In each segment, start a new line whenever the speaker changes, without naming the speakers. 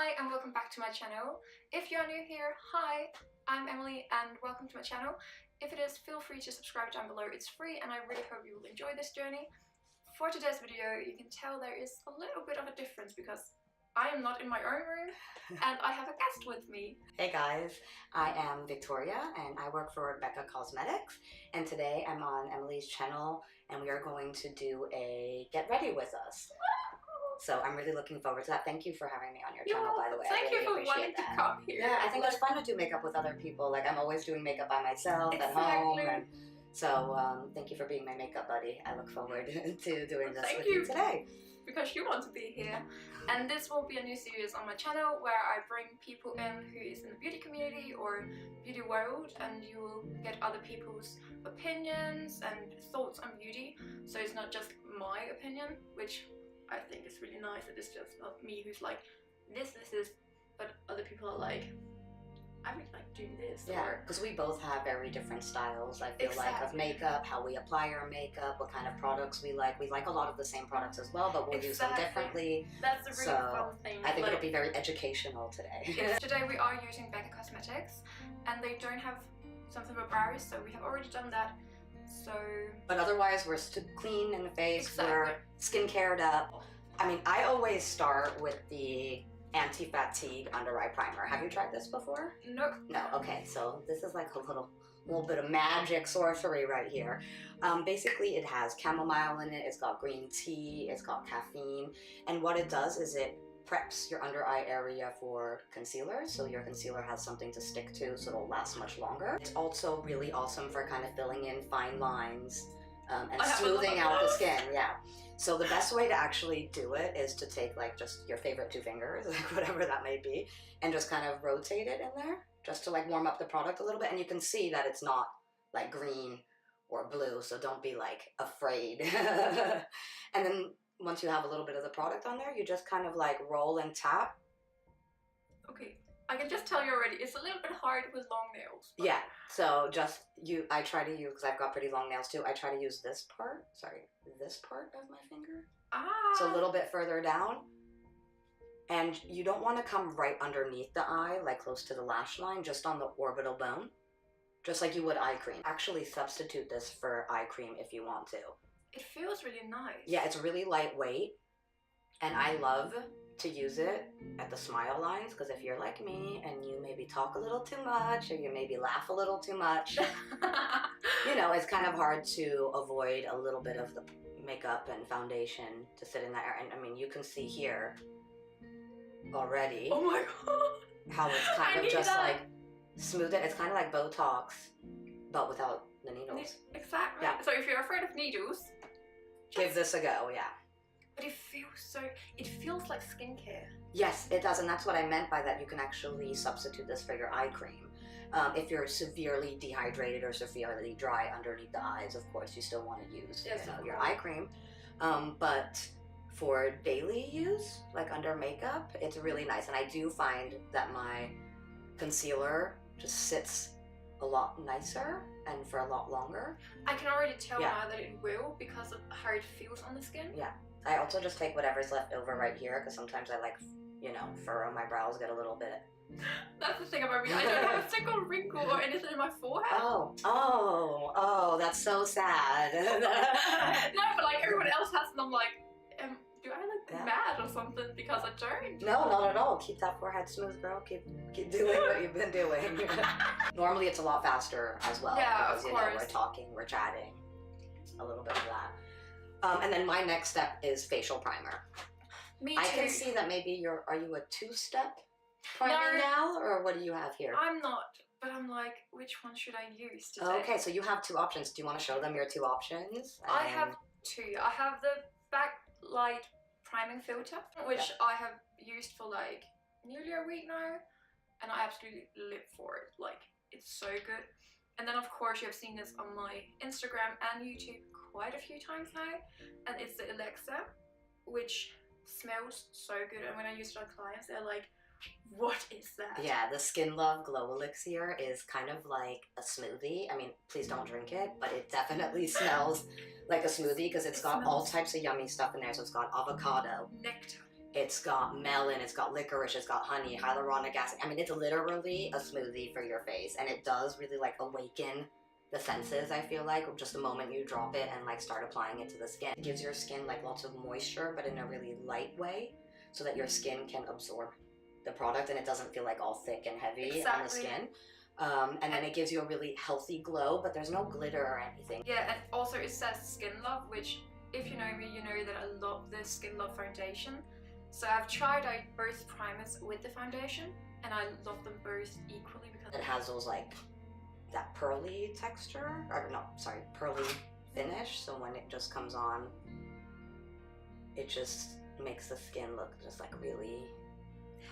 Hi and welcome back to my channel. If you are new here, hi, I'm Emily and welcome to my channel. If it is, feel free to subscribe down below, it's free and I really hope you will enjoy this journey. For today's video, you can tell there is a little bit of a difference because I am not in my own room and I have a guest with me.
Hey guys, I am Victoria and I work for Becca Cosmetics, and today I'm on Emilie's channel and we are going to do a get ready with us. So I'm really looking forward to that. Thank you for having me on your channel, by the way.
Thank you for wanting to come here.
Yeah, I think it's fun to do makeup with other people. Like, I'm always doing makeup by myself at home. And so thank you for being my makeup buddy. I look forward to doing this with you today.
Because you want to be here. And this will be a new series on my channel where I bring people in who is in the beauty community or beauty world, and you will get other people's opinions and thoughts on beauty. So it's not just my opinion, which I think is really nice, that it's just not me who's like, this is, but other people are like, I really like doing this.
Yeah, because we both have very different styles, I feel like, of makeup, how we apply our makeup, what kind of products we like. We like a lot of the same products as well, but we'll use them differently.
That's a really fun thing.
I think it'll be very educational today.
Today we are using Becca Cosmetics, and they don't have something about berries, so we have already done that. So,
but otherwise we're clean in the face, we're skincared up. I mean, I always start with the anti-fatigue under eye primer. Have you tried this before?
Nope.
No. Okay, so this is like a little bit of magic sorcery right here. Basically it has chamomile in it, it's got green tea, it's got caffeine, and what it does is it preps your under eye area for concealer, so your concealer has something to stick to, so it'll last much longer. It's also really awesome for kind of filling in fine lines and smoothing out the skin. Yeah. So the best way to actually do it is to take like just your favorite two fingers, like whatever that may be, and just kind of rotate it in there, just to like warm up the product a little bit. And you can see that it's not like green or blue, so don't be like afraid. And then once you have a little bit of the product on there, you just kind of like roll and tap.
Okay, I can just tell you already, it's a little bit hard with long nails.
Yeah, so just I try to use, because I've got pretty long nails too, I try to use this part of my finger. So a little bit further down. And you don't want to come right underneath the eye, like close to the lash line, just on the orbital bone. Just like you would eye cream. Actually substitute this for eye cream if you want to.
It feels really nice.
Yeah, it's really lightweight, and I love to use it at the smile lines, because if you're like me and you maybe talk a little too much or you maybe laugh a little too much, you know, it's kind of hard to avoid a little bit of the makeup and foundation to sit in that area. And I mean, you can see here already,
oh my god,
how it's kind of just like smooth it. It's kind of like Botox, but without the needles.
Exactly.
Yeah.
So if you're afraid of needles,
give this a go. Yeah.
But it feels like skincare.
Yes, it does, and that's what I meant by that. You can actually substitute this for your eye cream. If you're severely dehydrated or severely dry underneath the eyes, of course, you still want to use your eye cream. But for daily use, like under makeup, it's really nice. And I do find that my concealer just sits a lot nicer and for a lot longer.
I can already tell now that it will, because of how it feels on the skin.
Yeah. I also just take whatever's left over right here, because sometimes I like, you know, furrow my brows, get a little bit.
That's the thing about me. I don't have a single wrinkle or anything in my forehead.
Oh, that's so sad.
No, but like everyone else has, and I'm like, do I look mad or something because I don't?
No, not at all. Keep that forehead smooth, girl. Keep doing what you've been doing. Normally it's a lot faster as well.
Yeah,
because,
of course.
You know, we're talking, we're chatting. A little bit of that. And then my next step is facial primer.
Me too.
I can see that maybe are you a two-step primer gal, or what do you have here?
I'm not, but I'm like, which one should I use today?
Okay, so you have two options. Do you want to show them your two options?
I have two. I have the Backlight priming filter, which I have used for like nearly a week now, and I absolutely live for it. Like, it's so good. And then of course you have seen this on my Instagram and YouTube quite a few times now, and it's the Alexa, which smells so good, and when I use it on clients they're like, what is that? Yeah,
the Skin Love Glow Elixir is kind of like a smoothie. I mean, please don't drink it, but it definitely smells like a smoothie, because it's got all types of yummy stuff in there. So it's got avocado,
nectar,
It's got melon, it's got licorice, it's got honey, hyaluronic acid. I mean, it's literally a smoothie for your face, and it does really like awaken the senses, I feel like, just the moment you drop it and like start applying it to the skin. It gives your skin like lots of moisture, but in a really light way, so that your skin can absorb the product and it doesn't feel like all thick and heavy on the skin. And then it gives you a really healthy glow, but there's no glitter or anything.
Yeah, and also it says Skin Love, which if you know me, you know that I love the Skin Love foundation. So I've tried out both primers with the foundation, and I love them both equally because
it has those like that pearly texture, or no, sorry, pearly finish. So when it just comes on, it just makes the skin look just like really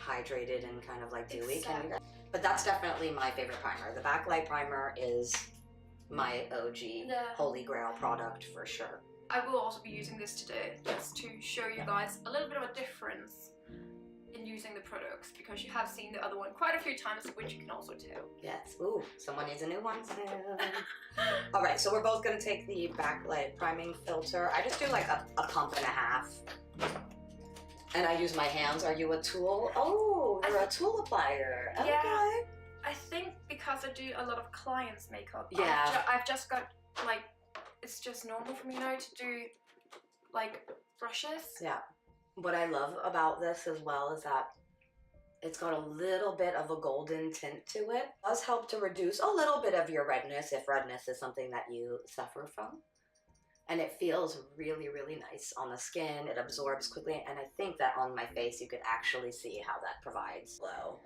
hydrated and kind of like dewy.
Exactly.
But that's definitely my favorite primer. The Backlight primer is my OG holy grail product for sure.
I will also be using this today just to show you guys a little bit of a difference in using the products, because you have seen the other one quite a few times, which you can also tell.
Yes. Ooh, someone needs a new one. All right, so we're both going to take the Backlight priming filter. I just do like a pump and a half. And I use my hands. Are you a tool? Oh, you're a tool applier. Okay.
Yeah, I think because I do a lot of clients' makeup.
Yeah.
I've just got like, it's just normal for me now to do like brushes.
Yeah. What I love about this as well is that it's got a little bit of a golden tint to it. It does help to reduce a little bit of your redness if redness is something that you suffer from. And it feels really, really nice on the skin. It absorbs quickly. And I think that on my face, you could actually see how that provides glow.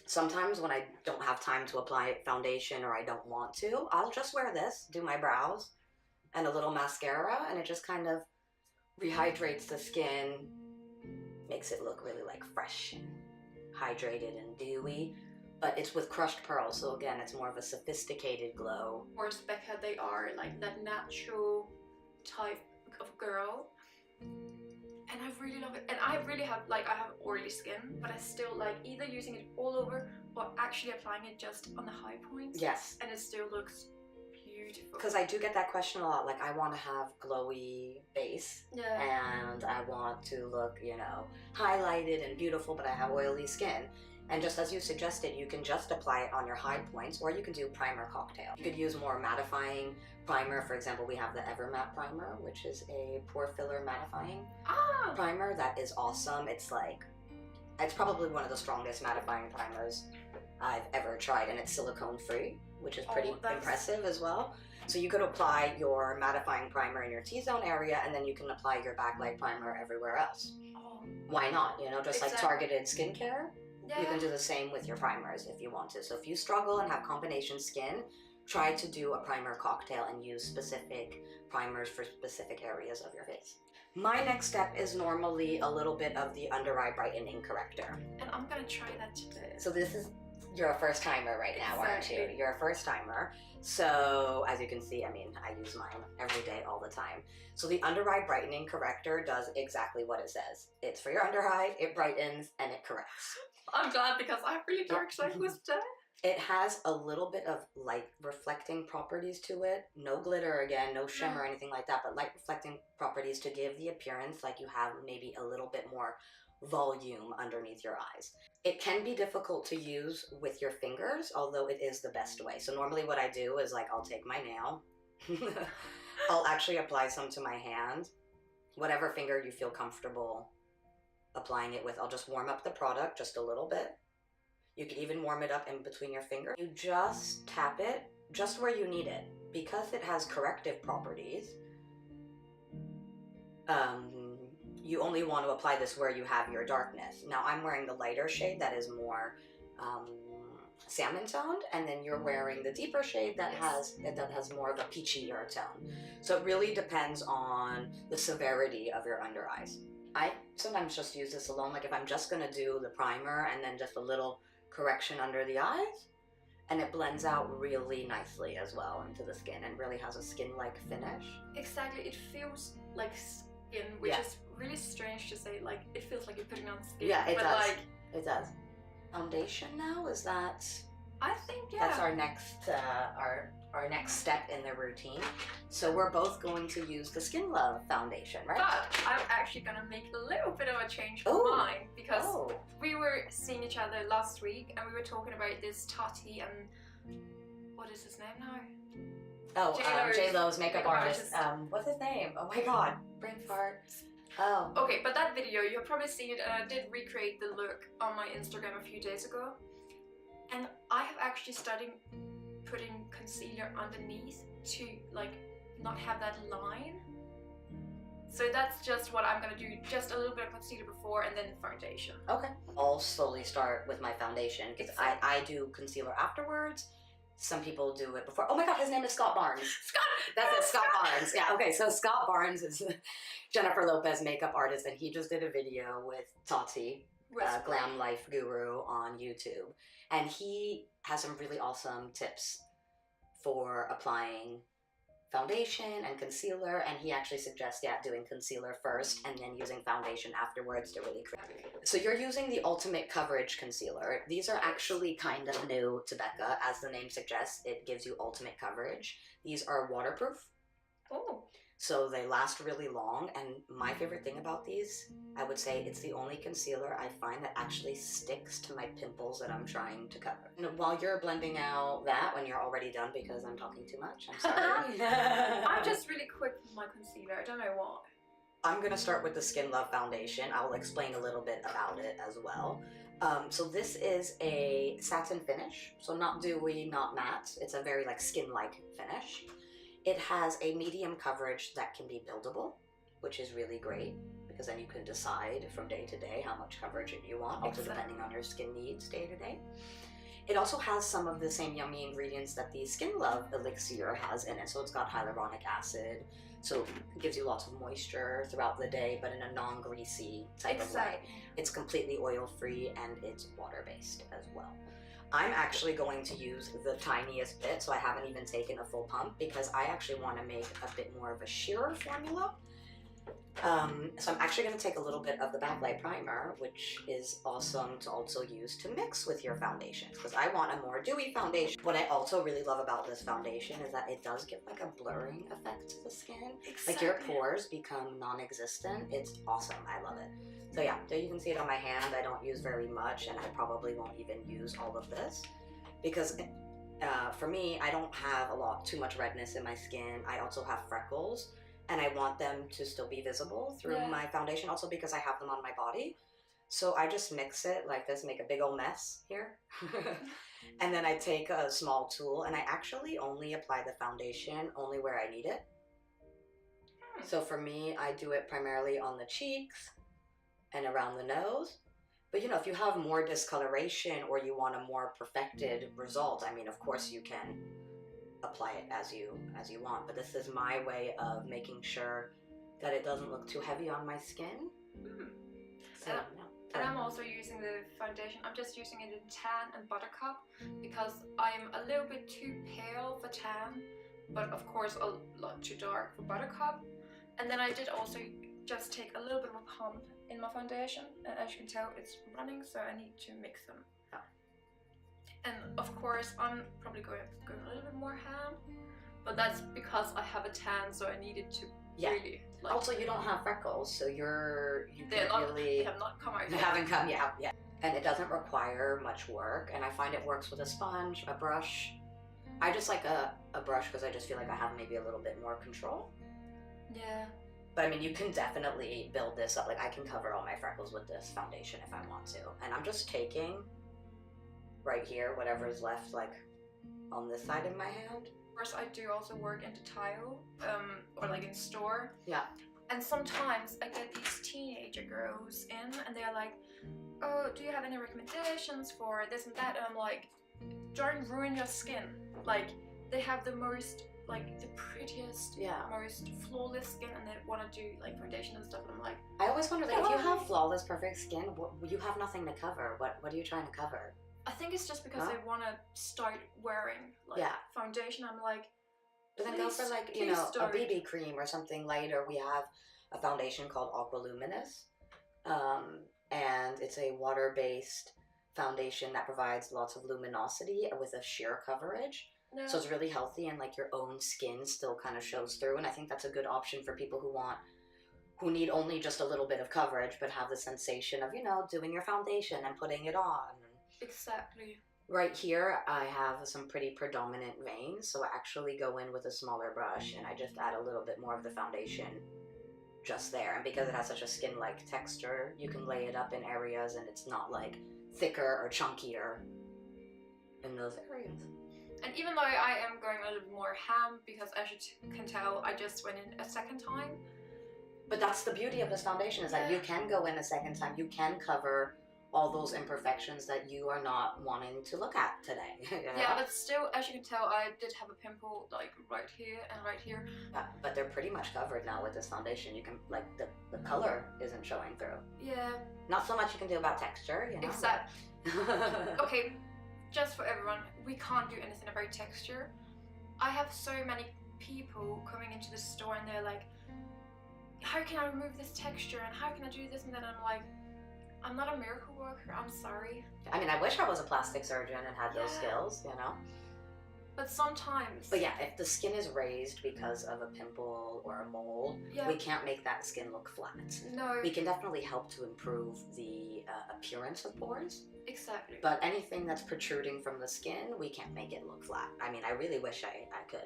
Sometimes when I don't have time to apply foundation or I don't want to, I'll just wear this, do my brows and a little mascara, and it just kind of rehydrates the skin, makes it look really like fresh and hydrated and dewy. But it's with crushed pearls, so again, it's more of a sophisticated glow.
Of course, Becca, they are like that natural type of girl. And I really love it. And I really have, like, I have oily skin, but I still like either using it all over or actually applying it just on the high points.
Yes.
And it still looks beautiful.
Because I do get that question a lot, like I want to have glowy base.
Yeah.
And I want to look, you know, highlighted and beautiful, but I have oily skin. And just as you suggested, you can just apply it on your high points, or you can do primer cocktail. You could use more mattifying primer. For example, we have the Evermatte primer, which is a pore filler mattifying primer that is awesome. It's like, it's probably one of the strongest mattifying primers I've ever tried, and it's silicone free, which is pretty impressive as well. So you could apply your mattifying primer in your T-zone area, and then you can apply your Backlight primer everywhere else. Why not? You know, just like targeted skincare. You can do the same with your primers if you want to. So if you struggle and have combination skin, try to do a primer cocktail and use specific primers for specific areas of your face. My next step is normally a little bit of the under eye brightening corrector.
And I'm gonna try that today.
So this is, you're a first timer right now, aren't you? You're a first timer. So as you can see, I mean, I use mine every day, all the time. So the under eye brightening corrector does exactly what it says. It's for your under eye, it brightens, and it corrects.
I'm glad because I have really dark circles today.
It has a little bit of light reflecting properties to it. No glitter again, no shimmer or anything like that, but light reflecting properties to give the appearance like you have maybe a little bit more volume underneath your eyes. It can be difficult to use with your fingers, although it is the best way. So normally what I do is like I'll take my nail, I'll actually apply some to my hand, whatever finger you feel comfortable applying it with. I'll just warm up the product just a little bit. You can even warm it up in between your fingers. You just tap it just where you need it. Because it has corrective properties, you only want to apply this where you have your darkness. Now I'm wearing the lighter shade that is more salmon toned, and then you're wearing the deeper shade that has more of a peachier tone. So it really depends on the severity of your under eyes. I sometimes just use this alone, like if I'm just gonna do the primer and then just a little correction under the eyes, and it blends out really nicely as well into the skin and really has a skin-like finish.
Exactly, it feels like skin, which is really strange to say, like it feels like you're putting on skin.
Yeah, it
but
does.
Like,
it does. Foundation now, is that?
I think,
That's our next, our our next step in the routine. So we're both going to use the Skin Love foundation, right?
But I'm actually gonna make a little bit of a change for mine because we were seeing each other last week and we were talking about this Tati and what is his name now?
Oh, J-Lo's makeup artist. What's his name? Oh my god, brain fart. Oh.
Okay, but that video, you've probably seen it, and I did recreate the look on my Instagram a few days ago. And I have actually started putting concealer underneath to like not have that line. So that's just what I'm gonna do, just a little bit of concealer before and then foundation.
Okay. I'll slowly start with my foundation because I do concealer afterwards. Some people do it before. Oh my god, his name is Scott Barnes.
Scott!
That's it, Scott Barnes. Yeah, okay, so Scott Barnes is Jennifer Lopez makeup artist, and he just did a video with Tati, Glam Life Guru, on YouTube. And he has some really awesome tips for applying foundation and concealer, and he actually suggests doing concealer first and then using foundation afterwards to really create. So you're using the Ultimate Coverage Concealer. These are actually kind of new to Becca. As the name suggests, it gives you ultimate coverage. These are waterproof.
Oh.
So they last really long, and my favorite thing about these, I would say it's the only concealer I find that actually sticks to my pimples that I'm trying to cover. And while you're blending out that, when you're already done because I'm talking too much, I'm sorry.
I'm just really quick with my concealer, I don't know why.
I'm gonna start with the Skin Love foundation. I'll explain a little bit about it as well. So this is a satin finish, so not dewy, not matte. It's a very like skin-like finish. It has a medium coverage that can be buildable, which is really great because then you can decide from day to day how much coverage you want, also depending on your skin needs day to day. It also has some of the same yummy ingredients that the Skin Love elixir has in it. So it's got hyaluronic acid, so it gives you lots of moisture throughout the day, but in a non-greasy type of way. It's completely oil-free and it's water-based as well. I'm actually going to use the tiniest bit, so I haven't even taken a full pump because I actually want to make a bit more of a sheer formula. So I'm actually going to take a little bit of the Backlight primer, which is awesome to also use to mix with your foundations because I want a more dewy foundation. What I also really love about this foundation is that it does give like a blurring effect to the skin.
Exactly.
Like your pores become non-existent. It's awesome. I love it. So yeah, there you can see it on my hand. I don't use very much, and I probably won't even use all of this because for me, I don't have too much redness in my skin. I also have freckles, and I want them to still be visible through my foundation, also because I have them on my body. So I just mix it like this, make a big old mess here. And then I take a small tool, and I actually only apply the foundation only where I need it. So for me, I do it primarily on the cheeks and around the nose. But you know, if you have more discoloration or you want a more perfected result, I mean, of course you can apply it as you want. But this is my way of making sure that it doesn't look too heavy on my skin. So,
and I'm also using the foundation. I'm just using it in Tan and Buttercup because I'm a little bit too pale for Tan, but of course a lot too dark for Buttercup. And then I did also just take a little bit of a pump in my foundation, and as you can tell it's running, so I need to mix them. And of course I'm probably going a little bit more ham, but that's because I have a tan, so I needed to really like...
Also, you don't have freckles, so you
they have not come out yet.
They haven't come yet. And it doesn't require much work, and I find it works with a sponge, a brush. I just like a brush because I just feel like I have maybe a little bit more control.
Yeah.
But I mean, you can definitely build this up. Like, I can cover all my freckles with this foundation if I want to. And I'm just taking right here whatever is left, like on this side of my hand.
Of course, I do also work in tile, or like in store.
Yeah.
And sometimes I get these teenager girls in, and they're like, "Oh, do you have any recommendations for this and that?" And I'm like, "Don't ruin your skin." Like, they have the most, like, the prettiest, most flawless skin, and they want to do like foundation and stuff. And I'm like,
I always wonder, like, if you have flawless, perfect skin, you have nothing to cover. What are you trying to cover?
I think it's just because they want to start wearing like foundation. I'm like,
but then go for like, you know, a BB cream or something lighter. We have a foundation called Aqua Luminous, and it's a water-based foundation that provides lots of luminosity with a sheer coverage.
No.
So it's really healthy, and like your own skin still kind of shows through. And I think that's a good option for people who need only just a little bit of coverage, but have the sensation of, you know, doing your foundation and putting it on.
Exactly.
Right here, I have some pretty predominant veins, so I actually go in with a smaller brush and I just add a little bit more of the foundation just there. And because it has such a skin-like texture, you can lay it up in areas and it's not like thicker or chunkier in those areas.
And even though I am going a little more ham, because as you can tell, I just went in a second time.
But that's the beauty of this foundation, is that you can go in a second time, you can cover all those imperfections that you are not wanting to look at today. You know?
Yeah, but still, as you can tell, I did have a pimple like right here and right here.
Yeah, but they're pretty much covered now with this foundation. You can, like, the color isn't showing through.
Yeah.
Not so much you can do about texture, you know?
Exactly. Okay, just for everyone, we can't do anything about texture. I have so many people coming into the store and they're like, how can I remove this texture and how can I do this? And then I'm like, I'm not a miracle worker, I'm sorry.
I mean, I wish I was a plastic surgeon and had those skills, you know?
But sometimes...
But yeah, if the skin is raised because of a pimple or a mold, we can't make that skin look flat.
No.
We can definitely help to improve the appearance of pores.
Exactly.
But anything that's protruding from the skin, we can't make it look flat. I mean, I really wish I could.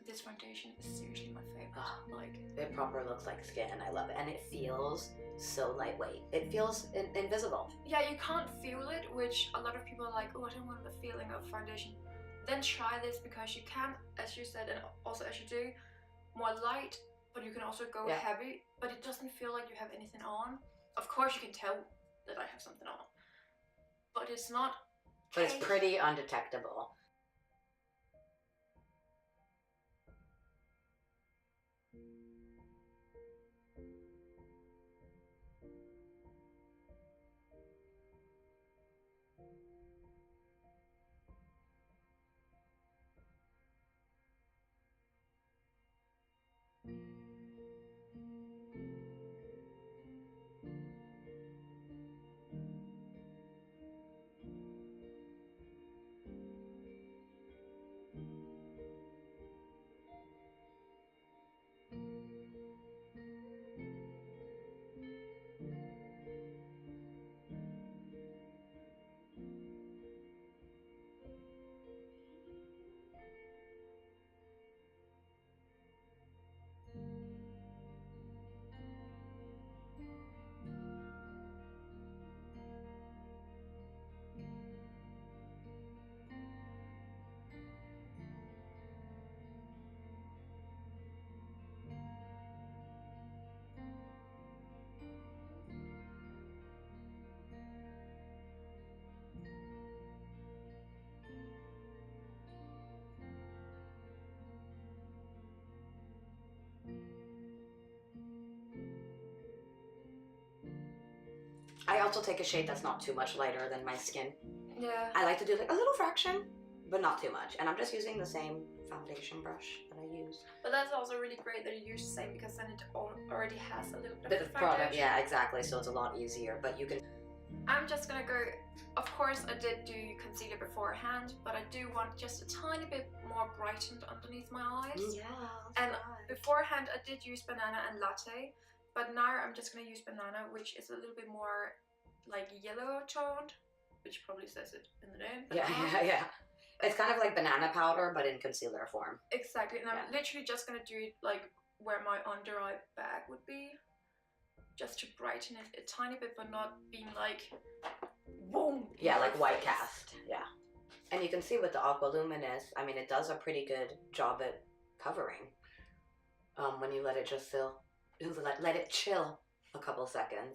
This foundation is seriously my favorite. Like,
it proper looks like skin. I love it. And it feels so lightweight. It feels invisible.
Yeah, you can't feel it, which a lot of people are like, oh, I don't want the feeling of foundation. Then try this, because you can, as you said, and also as you do, more light, but you can also go heavy, but it doesn't feel like you have anything on. Of course you can tell that I have something on, but it's not...
But it's pretty undetectable. I also take a shade that's not too much lighter than my skin.
Yeah.
I like to do like a little fraction, but not too much. And I'm just using the same foundation brush that I use.
But that's also really great that you use the same, because then it already has a little bit of
product. Yeah, exactly. So it's a lot easier, but you can...
I'm just gonna go... Of course, I did do concealer beforehand, but I do want just a tiny bit more brightened underneath my eyes.
Yeah.
And beforehand, I did use banana and latte, but now I'm just gonna use banana, which is a little bit more like yellow toned, which probably says it in the name.
Yeah. It's kind of like banana powder, but in concealer form.
Exactly, and I'm literally just gonna do it like where my under eye bag would be, just to brighten it a tiny bit, but not being like, boom.
Yeah, like white cast. Yeah. And you can see with the Aqua Luminous, I mean, it does a pretty good job at covering. When you let it just let it chill a couple seconds.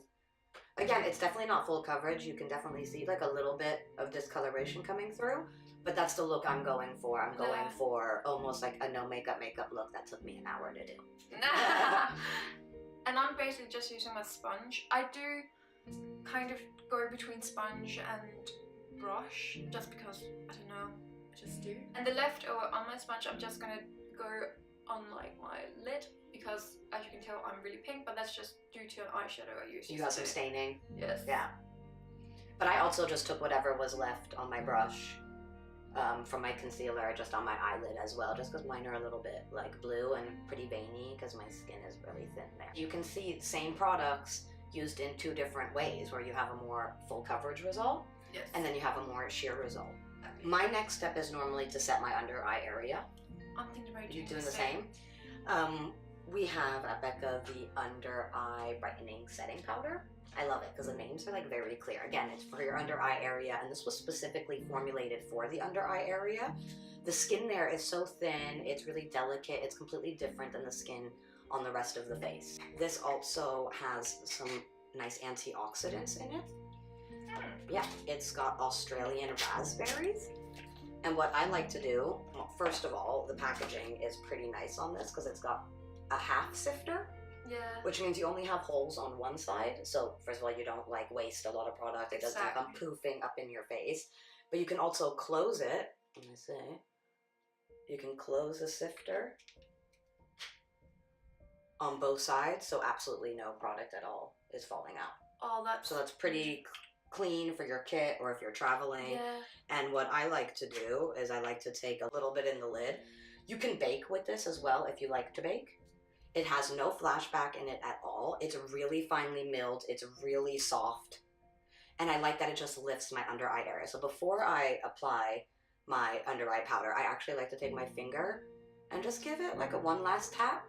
Again, it's definitely not full coverage. You can definitely see like a little bit of discoloration coming through, but that's the look I'm going for. I'm going for almost like a no makeup look that took me an hour to do.
And I'm basically just using my sponge. I do kind of go between sponge and brush, just because, I don't know, I just do. And the leftover on my sponge, I'm just gonna go on like my lid, because as you can tell, I'm really pink, but that's just due to an eyeshadow I used.
You got some staining.
Yes.
Yeah. But I also just took whatever was left on my brush from my concealer just on my eyelid as well, just because mine are a little bit like blue and pretty veiny because my skin is really thin there. You can see same products used in 2 different ways, where you have a more full coverage result,
Yes.
and then you have a more sheer result. My next step is normally to set my under eye area.
I'm thinking about
You doing the same? We have at Becca the under eye brightening setting powder. I love it because the names are like very clear. Again, it's for your under eye area, and this was specifically formulated for the under eye area. The skin there is so thin, it's really delicate, it's completely different than the skin on the rest of the face. This also has some nice antioxidants in it. Yeah, it's got Australian raspberries. And what I like to do, well, first of all, the packaging is pretty nice on this because it's got a half sifter.
Yeah.
Which means you only have holes on one side. So first of all, you don't like waste a lot of product. It doesn't come poofing up in your face. But you can also close it. Let me see. You can close the sifter on both sides, so absolutely no product at all is falling out.
Oh, that's...
So that's pretty clean for your kit or if you're traveling.
Yeah.
And what I like to do is I like to take a little bit in the lid. You can bake with this as well if you like to bake. It has no flashback in it at all. It's really finely milled. It's really soft. And I like that it just lifts my under eye area. So before I apply my under eye powder, I actually like to take my finger and just give it like a one last tap.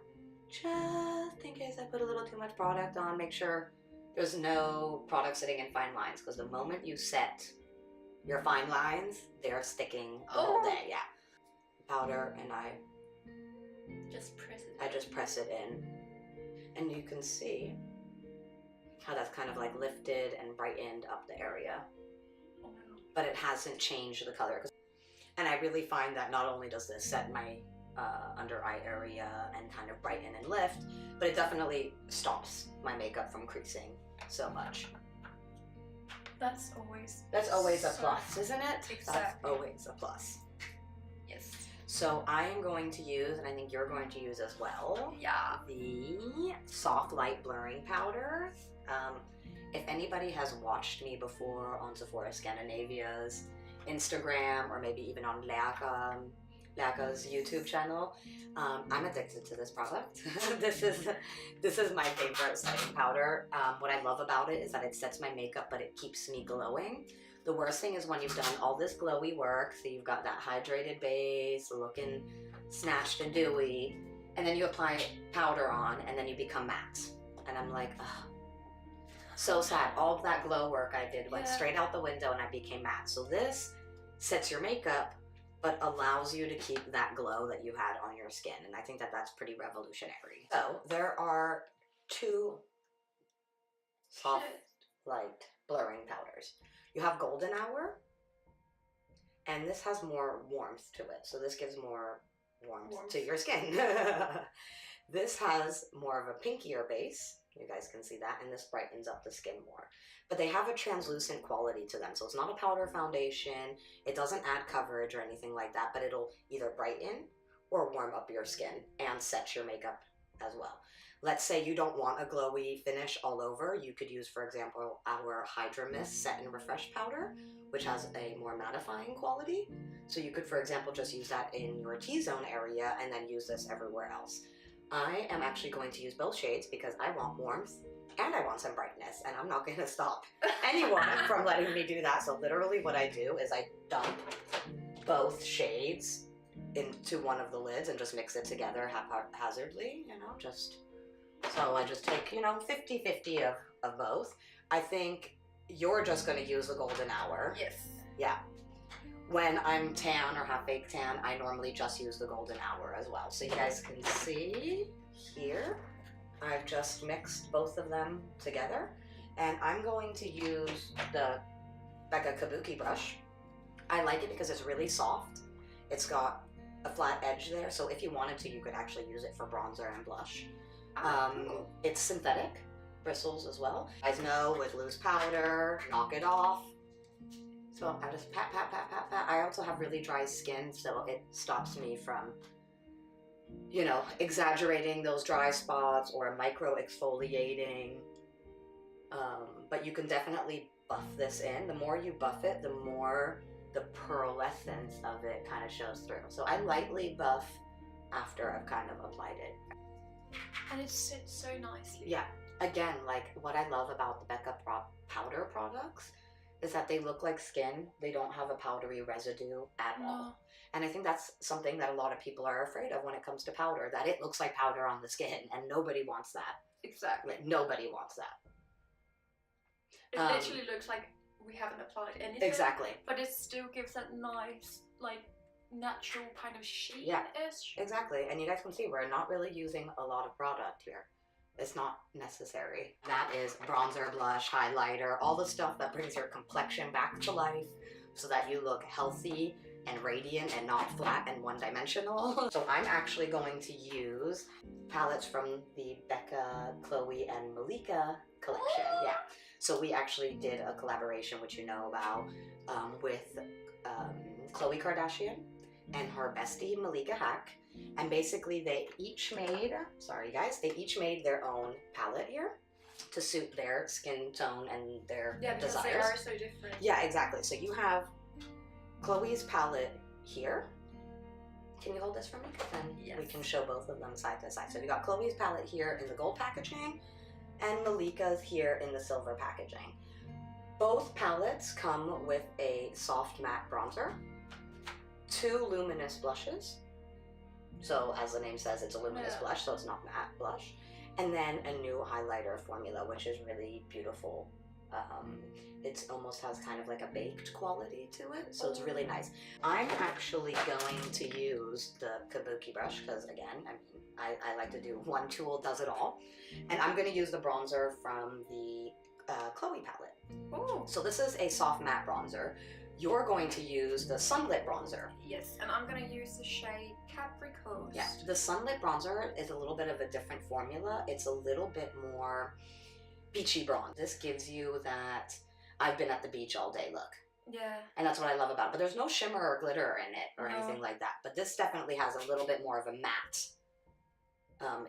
Just in case I put a little too much product on. Make sure there's no product sitting in fine lines. Because the moment you set your fine lines, they're sticking all day. Yeah. Powder, and I
just press it.
I just press it in, and you can see how that's kind of like lifted and brightened up the area.
Oh my God.
But it hasn't changed the color. And I really find that not only does this set my under eye area and kind of brighten and lift, but it definitely stops my makeup from creasing so much.
That's always
a plus, isn't it?
Exactly.
That's always a plus.
Yes.
So I am going to use, and I think you're going to use as well,
Yeah.
the soft light blurring powder. If anybody has watched me before on Sephora Scandinavia's Instagram, or maybe even on Laka's YouTube channel, I'm addicted to this product. This is my favorite setting powder. What I love about it is that it sets my makeup, but it keeps me glowing. The worst thing is when you've done all this glowy work, so you've got that hydrated base, looking snatched and dewy, and then you apply powder on, and then you become matte. And I'm like, ugh. So sad. All of that glow work I did went straight out the window, and I became matte. So this sets your makeup, but allows you to keep that glow that you had on your skin. And I think that that's pretty revolutionary. So there are 2 soft light blurring powders. You have Golden Hour, and this has more warmth to it. So this gives more warmth to your skin. This has more of a pinkier base. You guys can see that, and this brightens up the skin more. But they have a translucent quality to them. So it's not a powder foundation. It doesn't add coverage or anything like that, but it'll either brighten or warm up your skin and set your makeup as well. Let's say you don't want a glowy finish all over. You could use, for example, our Hydra Mist Set and Refresh Powder, which has a more mattifying quality. So you could, for example, just use that in your T-zone area and then use this everywhere else. I am actually going to use both shades because I want warmth and I want some brightness, and I'm not going to stop anyone from letting me do that. So literally what I do is I dump both shades into one of the lids and just mix it together haphazardly, you know, just... So I just take, you know, 50-50 of both. I think you're just going to use the Golden Hour.
Yes.
Yeah. When I'm tan or have fake tan, I normally just use the Golden Hour as well. So you guys can see here, I've just mixed both of them together. And I'm going to use the Becca Kabuki brush. I like it because it's really soft. It's got a flat edge there, so if you wanted to, you could actually use it for bronzer and blush. It's synthetic bristles as well. You guys know with loose powder, knock it off. So I just pat, pat, pat, pat, pat. I also have really dry skin, so it stops me from, you know, exaggerating those dry spots or micro exfoliating. But you can definitely buff this in. The more you buff it, the more the pearlescence of it kind of shows through. So I lightly buff after I've kind of applied it.
And it sits so nicely.
Yeah. Again, like what I love about the Becca powder products is that they look like skin. They don't have a powdery residue at all. And I think that's something that a lot of people are afraid of when it comes to powder, that it looks like powder on the skin, and nobody wants that.
Exactly.
Like, nobody wants that.
It literally looks like we haven't applied anything.
Exactly.
But it still gives that nice, like, natural kind of sheen-ish.
Yeah, exactly. And you guys can see we're not really using a lot of product here. It's not necessary. That is bronzer, blush, highlighter, all the stuff that brings your complexion back to life so that you look healthy and radiant and not flat and one-dimensional. So I'm actually going to use palettes from the Becca, Khloé, and Malika collection. Yeah. So we actually did a collaboration, which you know about, with Khloé Kardashian and her bestie Malika Haqq. And basically they each made, sorry guys, they each made their own palette here to suit their skin tone and their
because
desires.
they are so different.
Yeah, exactly. So you have Khloé's palette here. Can you hold this for me? Then we can show both of them side to side. So we got Khloé's palette here in the gold packaging and Malika's here in the silver packaging. Both palettes come with a soft matte bronzer, 2 luminous blushes. So as the name says, it's a luminous blush, so it's not matte blush. And then a new highlighter formula, which is really beautiful. It almost has kind of like a baked quality to it, so it's really nice. I'm actually going to use the kabuki brush because, again, I like to do one tool does it all. And I'm going to use the bronzer from the Khloé palette.
Oh.
So this is a soft matte bronzer. You're going to use the Sunlit Bronzer.
Yes, and I'm going to use the shade Capri Coast.
Yeah, the Sunlit Bronzer is a little bit of a different formula. It's a little bit more beachy bronze. This gives you that I've been at the beach all day look.
Yeah.
And that's what I love about it. But there's no shimmer or glitter in it or anything like that. But this definitely has a little bit more of a matte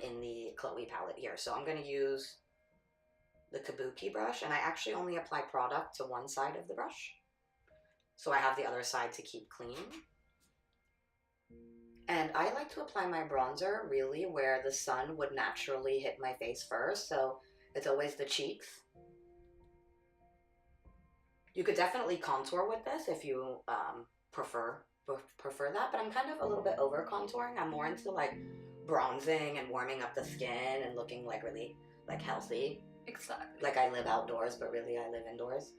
in the Khloé palette here. So I'm going to use the kabuki brush. And I actually only apply product to one side of the brush. So I have the other side to keep clean. And I like to apply my bronzer really where the sun would naturally hit my face first. So it's always the cheeks. You could definitely contour with this if you prefer that. But I'm kind of a little bit over contouring. I'm more into like bronzing and warming up the skin and looking like really like healthy.
Exactly.
Like I live outdoors, but really I live indoors.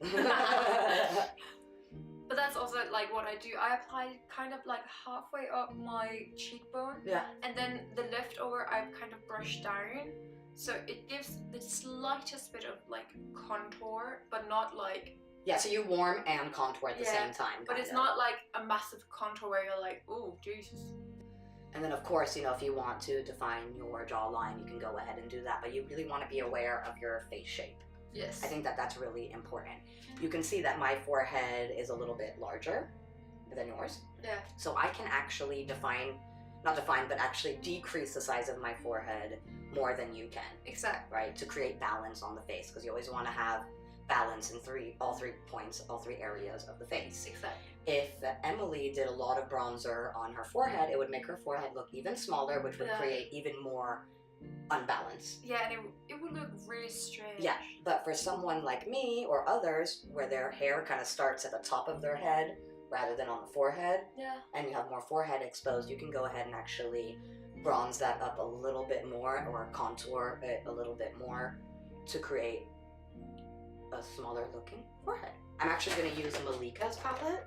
But that's also like what I do. I apply kind of like halfway up my cheekbone.
Yeah.
And then the leftover I've kind of brushed down. So it gives the slightest bit of like contour, but not like...
Yeah, so you warm and contour at the same time.
But it's not like a massive contour where you're like, oh, Jesus.
And then of course, you know, if you want to define your jawline, you can go ahead and do that. But you really want to be aware of your face shape.
Yes.
I think that that's really important. You can see that my forehead is a little bit larger than yours.
Yeah.
So I can actually actually decrease the size of my forehead more than you can.
Exactly.
Right? To create balance on the face, because you always want to have balance in all three areas of the face.
Exactly.
If Emilie did a lot of bronzer on her forehead, it would make her forehead look even smaller, which would create even more unbalance.
Yeah, and it would look really strange.
Yeah, but for someone like me or others where their hair kind of starts at the top of their head rather than on the forehead, and you have more forehead exposed, you can go ahead and actually bronze that up a little bit more or contour it a little bit more to create a smaller looking forehead. I'm actually going to use Malika's palette.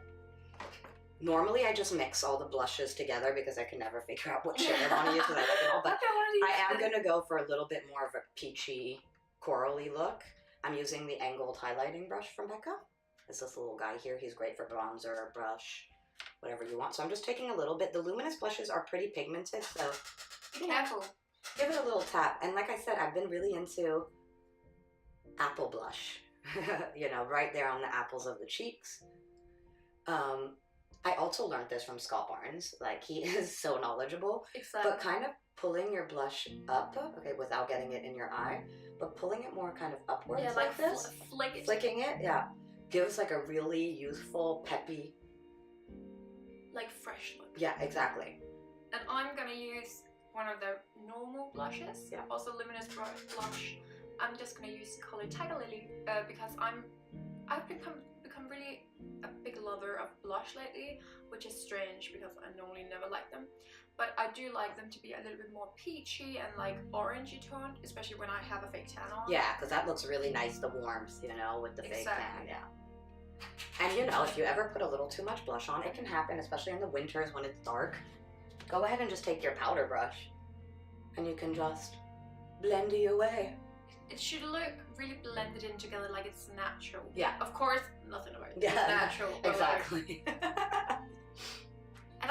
Normally, I just mix all the blushes together because I can never figure out what shade I want to use because I like it all. But I am going to go for a little bit more of a peachy, corally look. I'm using the angled highlighting brush from Becca. It's this little guy here. He's great for bronzer, brush, whatever you want. So I'm just taking a little bit. The luminous blushes are pretty pigmented, so
be careful.
Give it a little tap. And like I said, I've been really into apple blush. You know, right there on the apples of the cheeks. I also learned this from Scott Barnes. Like, he is so knowledgeable.
Exactly.
But kind of pulling your blush up, okay, without getting it in your eye, but pulling it more kind of upwards like this.
Flicking
it, yeah, gives like a really youthful, peppy
like fresh look.
Yeah, exactly.
And I'm gonna use one of the normal blushes,
Yeah.
also Luminous Blush. I'm just gonna use the color Tiger Lily because I've become really a big lover of blush lately, which is strange because I normally never like them. But I do like them to be a little bit more peachy and like orangey toned, especially when I have a fake tan on.
Yeah, because that looks really nice, the warmth, you know, with the fake tan,
Exactly.
yeah. And you know, if you ever put a little too much blush on, it can happen, especially in the winters when it's dark. Go ahead and just take your powder brush and you can just blend it away.
It should look really blended in together, like it's natural.
Yeah.
Of course, nothing about it.
Yeah.
It's natural. But
Exactly.
and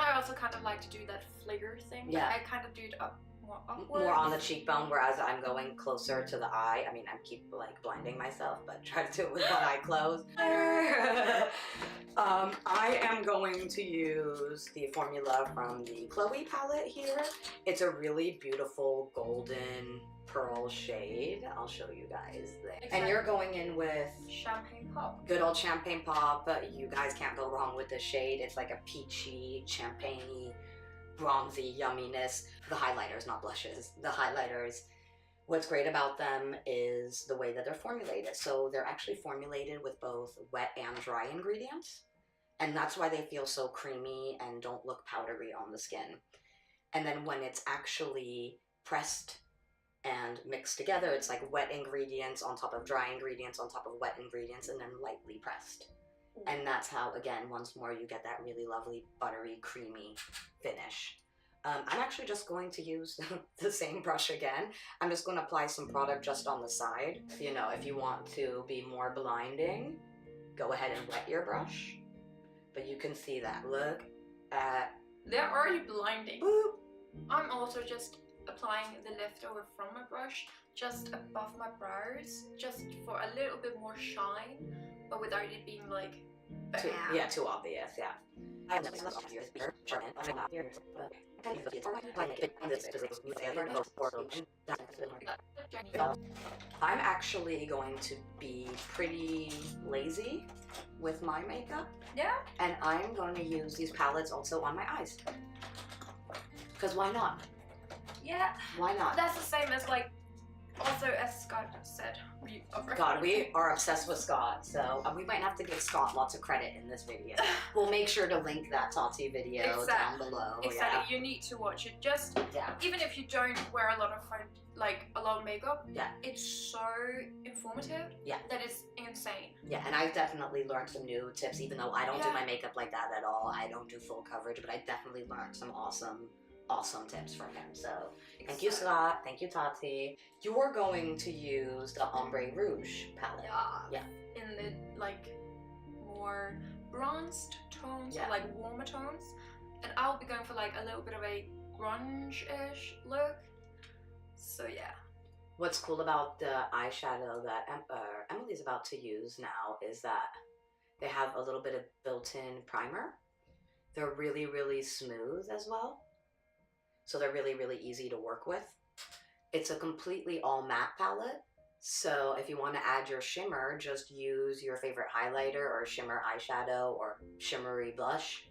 I also kind of like to do that flicker thing.
Yeah.
I kind of do it up more upwards.
More on the cheekbone, whereas I'm going closer to the eye. I mean, I keep like blinding myself, but try to do it with one eye closed. I am going to use the formula from the Khloé palette here. It's a really beautiful golden pearl shade. I'll show you guys this.
Exactly.
And you're going in with
Champagne Pop.
good old champagne pop. You guys can't go wrong with this shade. It's like a peachy, champagne-y, bronzy yumminess. The highlighters, not blushes. The highlighters. What's great about them is the way that they're formulated. So they're actually formulated with both wet and dry ingredients. And that's why they feel so creamy and don't look powdery on the skin. And then when it's actually pressed and mixed together, it's like wet ingredients on top of dry ingredients on top of wet ingredients and then lightly pressed. And that's how, again, once more, you get that really lovely, buttery, creamy finish. I'm actually just going to use the same brush again. I'm just going to apply some product just on the side. You know, if you want to be more blinding, go ahead and wet your brush. But you can see that. Look at...
They're already blinding.
Boop.
I'm also just applying the leftover from my brush just above my brows, just for a little bit more shine, but without it being like bam.
Too obvious, yeah. I'm actually going to be pretty lazy with my makeup.
Yeah.
And I'm going to use these palettes also on my eyes. Because why not?
Yeah.
Why not?
That's the same as like, also as Scott said.
We are obsessed with Scott, so we might have to give Scott lots of credit in this video. We'll make sure to link that Tati video down below.
Exactly,
Yeah.
you need to watch it. Just even if you don't wear a lot of makeup, it's so informative.
Yeah.
That is insane.
Yeah, and I've definitely learned some new tips, even though I don't do my makeup like that at all. I don't do full coverage, but I definitely learned some awesome tips from him. So thank you, Scott. Thank you, Tati. You're going to use the Ombre Rouge palette.
Yeah. In the like more bronzed tones, or like warmer tones, and I'll be going for like a little bit of a grunge-ish look. So yeah.
What's cool about the eyeshadow that Emilie's about to use now is that they have a little bit of built-in primer. They're really, really smooth as well. So they're really, really easy to work with. It's a completely all matte palette. So if you want to add your shimmer, just use your favorite highlighter or shimmer eyeshadow or shimmery blush.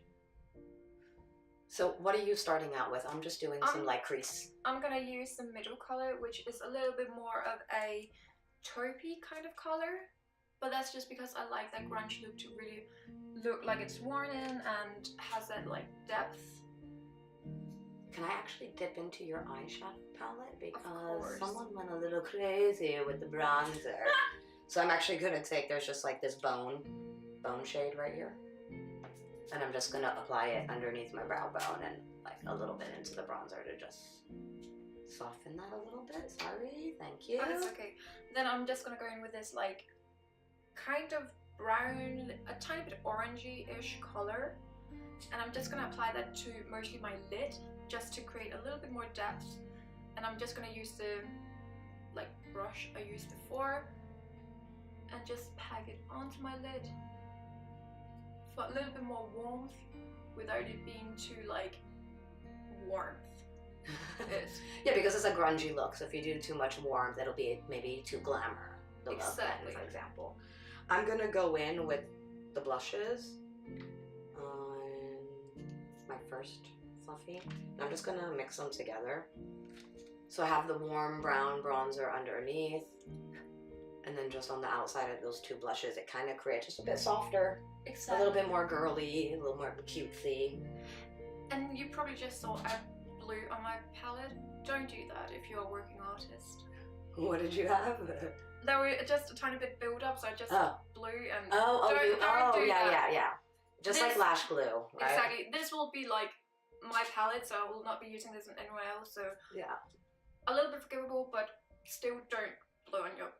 So what are you starting out with? I'm just doing some light crease.
I'm gonna use the middle color, which is a little bit more of a taupey kind of color. But that's just because I like that grunge look to really look like it's worn in and has that like depth.
Can I actually dip into your eyeshadow palette? Because someone went a little crazy with the bronzer. So I'm actually going to take, there's just like this bone shade right here. And I'm just going to apply it underneath my brow bone and like a little bit into the bronzer to just soften that a little bit. Sorry, thank you.
Oh, it's okay. Then I'm just going to go in with this like kind of brown, a tiny bit orangey-ish color. And I'm just going to apply that to mostly my lid, just to create a little bit more depth. And I'm just going to use the like brush I used before and just pack it onto my lid for a little bit more warmth without it being too like warmth.
Yeah, because it's a grungy look, so if you do too much warmth, it'll be maybe too glamour.
Exactly.
For example. I'm going to go in with the blushes. first, fluffy. And I'm just gonna mix them together. So I have the warm brown bronzer underneath, and then just on the outside of those two blushes, it kind of creates just a bit softer, a little bit more girly, a little more cutesy.
And you probably just saw I blue on my palette. Don't do that if you're a working artist.
What did you have?
There were just a tiny bit build up, so I just blue and
don't do that. Yeah. Just
this,
like lash glue, right?
Exactly. This will be like my palette, so I will not be using this anywhere else. So
yeah,
a little bit forgivable, but still don't blue on your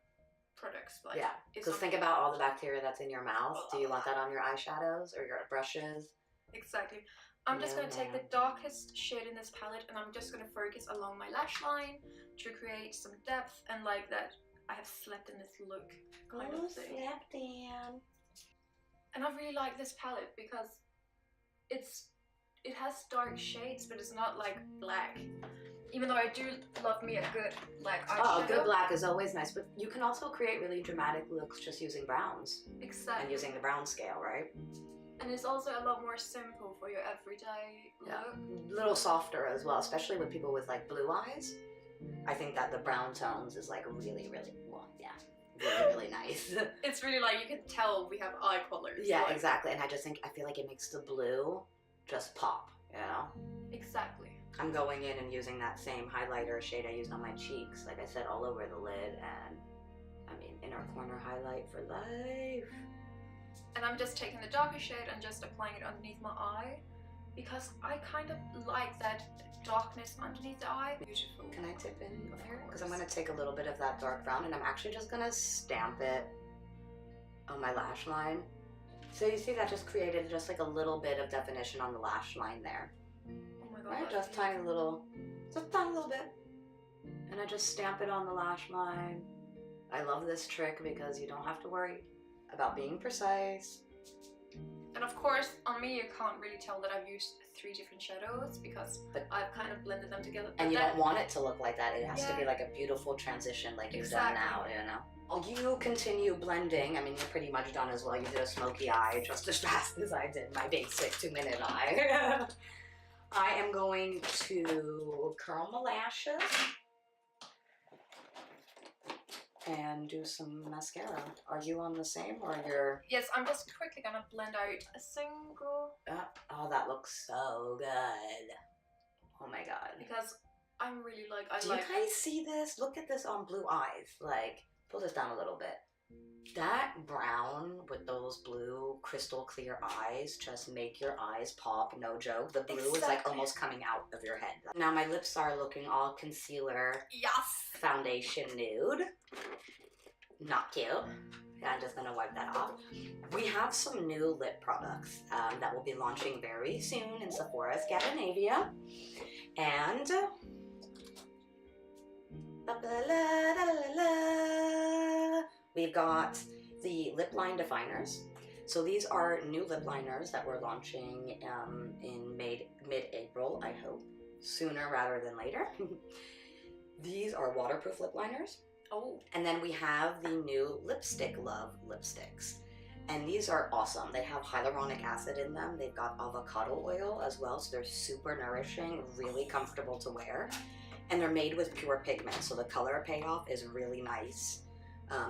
products. Like,
yeah, because think about all the bacteria that's in your mouth. Do you want that on your eyeshadows or your brushes?
Exactly. I'm just going to take the darkest shade in this palette and I'm just going to focus along my lash line to create some depth and like that I have slept in this look kind of thing.
Slept in.
And I really like this palette because it has dark shades, but it's not like black. Even though I do love me a good black eyeshadow.
Oh, good black is always nice, but you can also create really dramatic looks just using browns.
Exactly.
And using the brown scale, right?
And it's also a lot more simple for your everyday look.
A little softer as well, especially with people with like blue eyes. I think that the brown tones is like really, really nice.
It's really like, you can tell we have eye colors.
Yeah,
like,
exactly. And I feel like it makes the blue just pop, you know?
Exactly.
I'm going in and using that same highlighter shade I used on my cheeks, like I said, all over the lid, and I mean, inner corner highlight for life.
And I'm just taking the darker shade and just applying it underneath my eye because I kind of like that darkness underneath the eye. Beautiful.
Can I tip in here? Because I'm going to take a little bit of that dark brown and I'm actually just going to stamp it on my lash line. So you see that just created just like a little bit of definition on the lash line there.
Oh my god.
Right? Just a tiny little bit. And I just stamp it on the lash line. I love this trick because you don't have to worry about being precise.
And of course, on me you can't really tell that I've used 3 different shadows because I've kind of blended them together.
And you don't want it to look like that. It has to be like a beautiful transition like you've done now, you know? Well, you continue blending. I mean, you're pretty much done as well. You did a smoky eye just as fast as I did my basic 2-minute eye. I am going to curl my lashes and do some mascara. Are you on the same or you're...
Yes, I'm just quickly gonna blend out a single...
oh, that looks so good. Oh my god.
Because I'm really like...
Do you guys see this? Look at this on blue eyes. Like, pull this down a little bit. That brown with those blue crystal clear eyes just make your eyes pop, no joke. The blue is like almost coming out of your head. Now my lips are looking all concealer, foundation nude. Not cute. I'm just gonna wipe that off. We have some new lip products that will be launching very soon in Sephora Scandinavia. And we've got the lip line definers. So these are new lip liners that we're launching in mid-April, I hope. Sooner rather than later. These are waterproof lip liners.
Oh.
And then we have the new Lipstick Love lipsticks. And these are awesome. They have hyaluronic acid in them. They've got avocado oil as well, so they're super nourishing, really comfortable to wear. And they're made with pure pigment, so the color payoff is really nice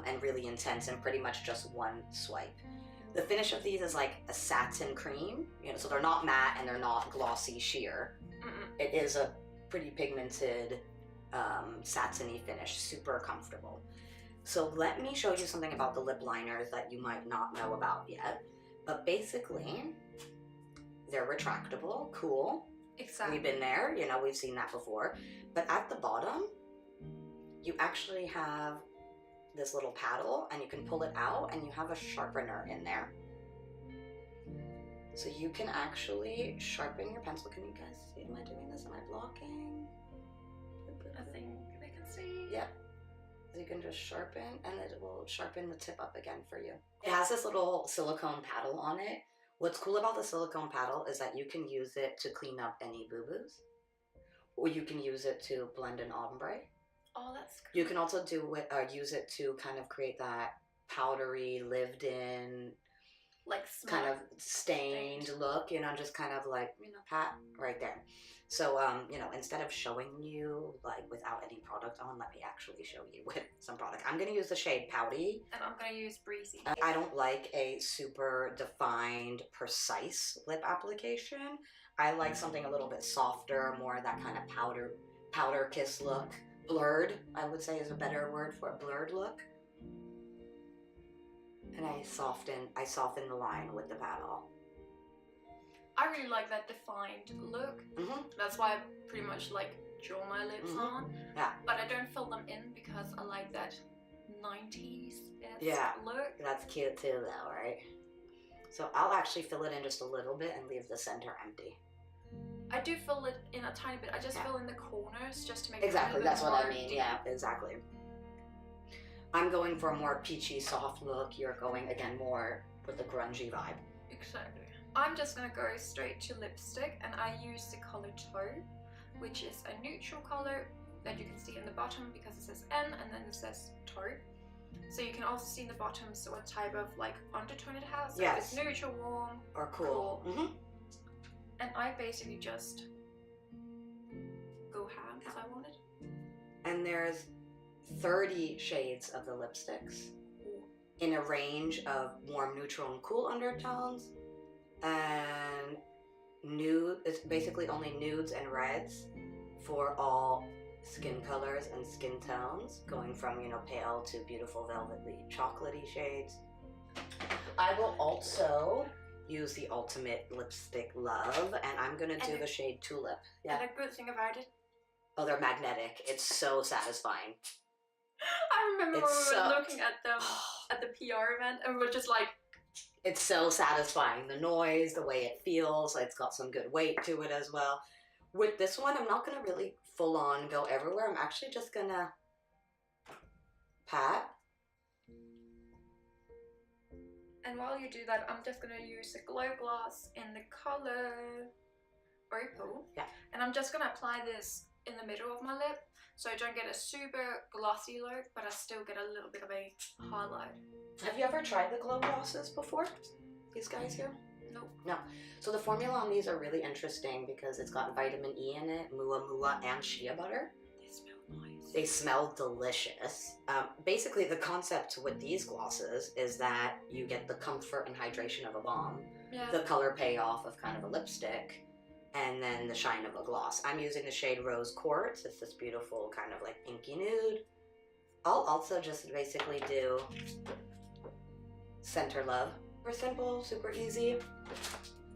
and really intense and pretty much just one swipe. The finish of these is like a satin cream, you know, so they're not matte and they're not glossy sheer. It is a pretty pigmented satiny finish, super comfortable. So let me show you something about the lip liners that you might not know about yet. But basically, they're retractable, cool.
Exactly.
We've been there, you know, we've seen that before. But at the bottom, you actually have this little paddle and you can pull it out and you have a sharpener in there. So you can actually sharpen your pencil. Can you guys see? Am I doing this? Am I blocking?
I think they can see.
Yep. So you can just sharpen and it will sharpen the tip up again for you. It has this little silicone paddle on it. What's cool about the silicone paddle is that you can use it to clean up any boo-boos. Or you can use it to blend an ombre.
Oh, that's cool.
You can also use it to kind of create that powdery, lived-in
like
kind of stained look, you know, just kind of like, you know, pat right there. So, you know, instead of showing you like without any product on, let me actually show you with some product. I'm gonna use the shade Pouty.
And I'm gonna use Breezy.
I don't like a super defined, precise lip application. I like something a little bit softer, more that kind of powder kiss look. Blurred, I would say, is a better word for a blurred look. And I soften the line with the paddle.
I really like that defined look. That's why I pretty much like draw my lips on.
Yeah.
But I don't fill them in because I like that 90s look.
That's cute too though, right? So I'll actually fill it in just a little bit and leave the center empty.
I do fill it in a tiny bit. I just fill in the corners just to make
exactly.
it
That's what I mean.
deep.
Yeah, exactly. I'm going for a more peachy, soft look. You're going again more with the grungy vibe.
Exactly. I'm just gonna go straight to lipstick, and I use the color Taupe, which is a neutral color that you can see in the bottom because it says N and then it says Taupe. So you can also see in the bottom so what type of like undertone it has. So if it's neutral, warm,
or cool.
And I basically just go ham as I wanted.
And there's 30 shades of the lipsticks in a range of warm, neutral, and cool undertones. And nude, it's basically only nudes and reds for all skin colors and skin tones, going from, you know, pale to beautiful velvety chocolatey shades. I will also use the Ultimate Lipstick Love, and I'm gonna do the shade Tulip.
Yeah. And a good thing about it,
oh, they're magnetic. It's so satisfying.
I remember when we were looking at them at the PR event, and we were just like,
it's so satisfying. The noise, the way it feels, it's got some good weight to it as well. With this one, I'm not gonna really full on go everywhere. I'm actually just gonna pat.
And while you do that, I'm just gonna use a glow gloss in the color Opal.
Yeah.
And I'm just gonna apply this in the middle of my lip, so I don't get a super glossy look, but I still get a little bit of a highlight.
Have you ever tried the glow glosses before? These guys here?
Nope.
No. So the formula on these are really interesting because it's got vitamin E in it, mua mua, and shea butter.
They smell nice.
They smell delicious. Basically, the concept with these glosses is that you get the comfort and hydration of a balm, the color payoff of kind of a lipstick, and then the shine of a gloss. I'm using the shade Rose Quartz. It's this beautiful kind of like inky nude. I'll also just basically do Center Love. Super simple, super easy.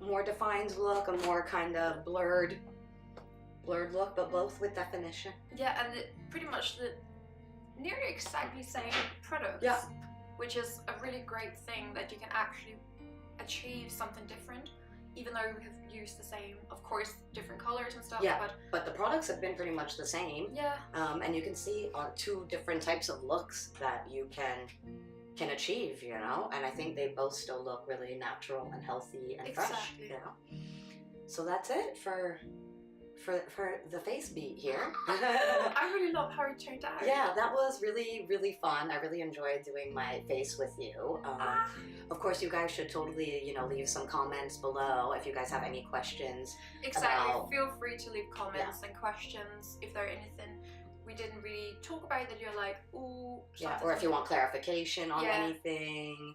More defined look, a more kind of blurred look, but both with definition.
Yeah, and pretty much the nearly exactly same products.
Yeah.
Which is a really great thing that you can actually achieve something different, even though we have used the same, of course, different colors and stuff.
Yeah, but the products have been pretty much the same.
Yeah.
And you can see two different types of looks that you can achieve, you know, and I think they both still look really natural and healthy and fresh, you know. So that's it for the face beat here.
I really love how it turned out.
Yeah, that was really, really fun. I really enjoyed doing my face with you. Of course, you guys should totally, you know, leave some comments below if you guys have any questions.
Exactly. Feel free to leave comments and questions if there are anything we didn't really talk about that you're like, ooh.
Yeah, or if you want clarification on anything,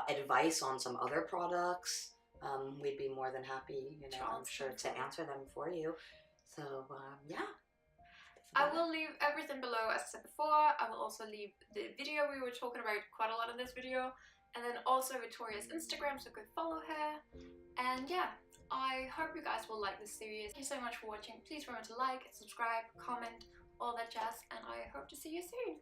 advice on some other products, we'd be more than happy, you know, I'm sure to answer them for you. So, yeah.
I will leave everything below as I said before. I will also leave the video we were talking about quite a lot in this video. And then also Victoria's Instagram, so go follow her. And yeah, I hope you guys will like this series. Thank you so much for watching. Please remember to like, subscribe, comment, all that jazz, and I hope to see you soon.